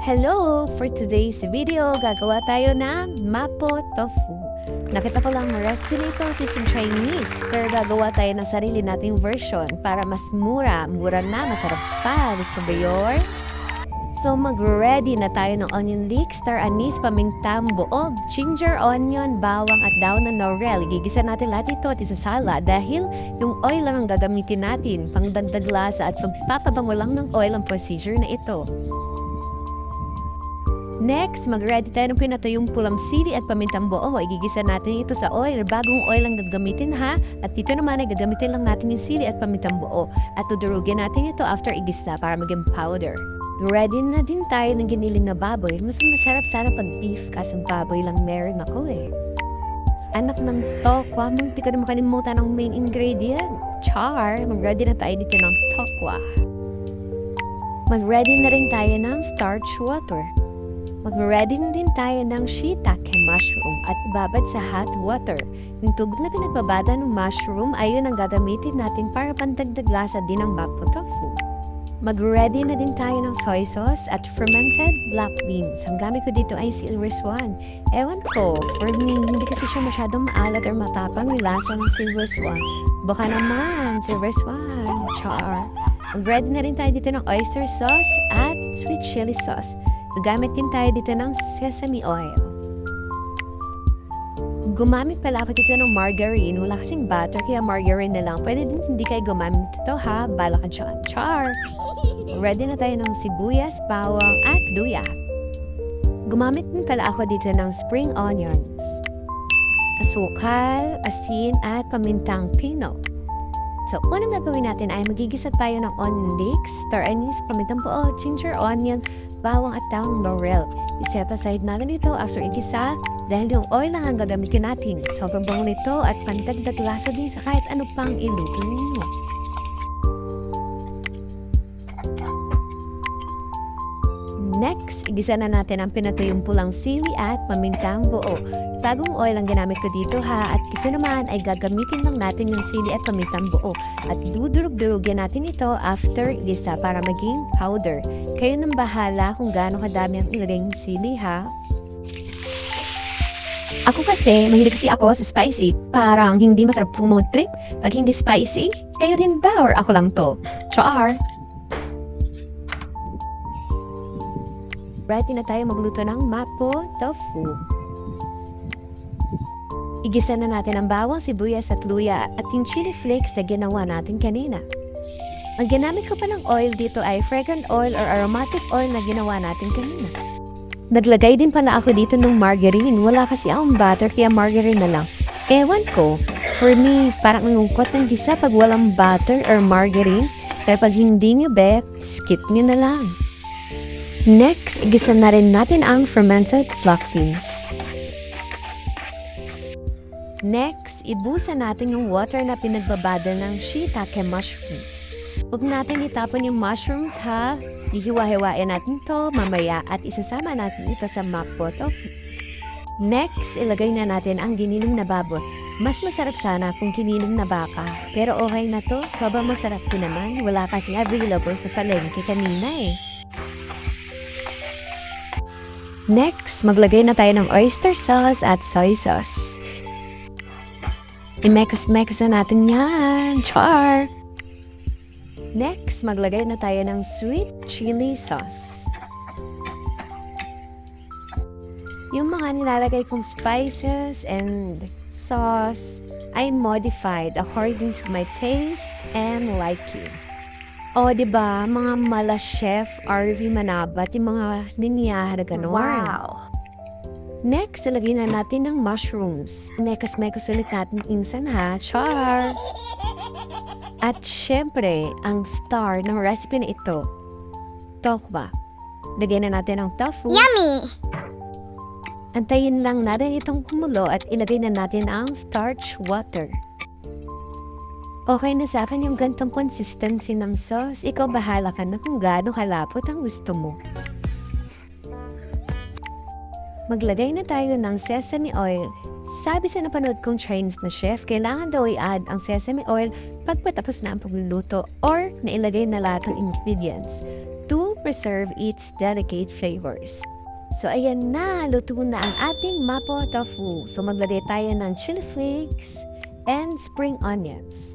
Hello! For today's video, gagawa tayo ng mapo tofu. Nakita ko lang recipe nito is in Chinese, pero gagawa tayo ng sarili nating version para mas mura. Mura na, masarap pa. Gusto ba yun? So mag-ready na tayo ng onion leeks, star anise, pamintang buog, ginger, onion, bawang at daon ng laurel. Igigisa natin lahat ito at isasala dahil yung oil lang ang gagamitin natin. Pangdagdag lasa at pagpapabango lang ng oil ang procedure na ito. Next, mag-ready tayo ng pinatayong pulang sili at pamintang buo. Igigisa natin ito sa oil. Bagong oil ang gagamitin ha. At dito naman ay gagamitin lang natin yung sili at pamintang buo. At tudurugin natin ito after igisa para maging powder. Ready na din tayo ng giniling na baboy. Mas masarap sana pag beef kasang baboy lang meron ako eh. Anak ng tokwa, munti ka na makalimutan ng main ingredient. Char! Mag-ready na tayo dito ng tokwa. Mag-ready na rin tayo ng starch water. Mag-ready na din tayo ng shiitake mushroom at ibabad sa hot water. Yung tubig na pinagbabada ng mushroom, ayun ang gagamitin natin para pandagdag lasa din ng mapo tofu. Mag-ready na din tayo ng soy sauce at fermented black beans. Ang gamit ko dito ay silver swan. Ewan ko, for me, hindi kasi siya masyadong maalat or matapang yung lasa ng silver swan. Baka naman, silver swan, char. Mag-ready na rin tayo dito ng oyster sauce at sweet chili sauce. Gagamit din tayo dito ng sesame oil. Gumamit pala ako dito ng margarine. Wala kasing butter, kaya margarine na lang. Pwede din hindi kayo gumamit dito ha. Bala ka dyan. Char! Ready na tayo ng sibuyas, bawang, at luya. Gumamit din pala ako dito ng spring onions, asukal, asin, at pamintang pino. So, unang gagawin natin ay magigisa tayo ng onion leeks, star anise, pamintang buo, ginger, onion, bawang at daon ng laurel. I-set aside natin ito after igisa dahil yung oil lang ang gagamitin natin. Sobrang bango nito at pandagdag lasa din sa kahit ano pang iluto ninyo. Next, igisa na natin ang pinatuyong pulang sili at pamintang buo. Bagong oil ang ginamit ko dito ha, at ito naman ay gagamitin lang natin yung sili at pamintang buo. At dudurug-durugin natin ito after igisa para maging powder. Kayo nang bahala kung gaano kadami ang ilagay ng sili ha. Ako kasi, mahilig kasi ako sa spicy. Parang hindi masarap food trip pag hindi spicy. Kayo din ba or ako lang to? Char! Ready na tayo magluto ng mapo tofu. Igisa na natin ang bawang, sibuyas at luya at yung chili flakes na ginawa natin kanina. Ang ginamit ko pa ng oil dito ay fragrant oil or aromatic oil na ginawa natin kanina. Naglagay din pala ako dito ng margarine. Wala kasi akong butter kaya margarine na lang. Ewan ko, for me, parang nangungkot ng gisa pag walang butter or margarine. Pero pag hindi nyo bet, skip nyo na lang. Next, igisa na rin natin ang fermented black beans. Next, ibusa natin yung water na pinagbabada ng shiitake mushrooms. Huwag natin itapon yung mushrooms ha. Ihiwa-hiwain natin to mamaya at isasama natin ito sa mapo tofu. Next, ilagay na natin ang giniling na baboy. Mas masarap sana kung giniling na baka. Pero okay na to, sobrang masarap din naman. Wala kasing available sa palengke kanina eh. Next, maglagay na tayo ng oyster sauce at soy sauce. I-mekos-mekos na natin yan. Char! Next, maglagay na tayo ng sweet chili sauce. Yung mga nilalagay kong spices and sauce ay modified according to my taste and liking. O, diba, mga mala chef RV Manabat, yung mga ninyahan na gano'n. Wow! Next, ilagay na natin ng mushrooms. Mekas-mekas ulit natin insan ha. Char! At syempre, ang star ng recipe na ito, tokwa. Lagyan na natin ang tofu. Yummy! Antayin lang natin itong kumulo at ilagay na natin ang starch water. Okay na sa akin yung gantong consistency ng sauce. Ikaw bahala ka na kung gaano kalapot ang gusto mo. Maglagay na tayo ng sesame oil. Sabi sa napanood kong Chinese na chef, kailangan daw i-add ang sesame oil pag patapos na ang pagluluto or nailagay na lahat ng ingredients. 2% preserve its delicate flavors. So ayan na, luto na ang ating mapo tofu. So maglagay tayo ng chili flakes and spring onions.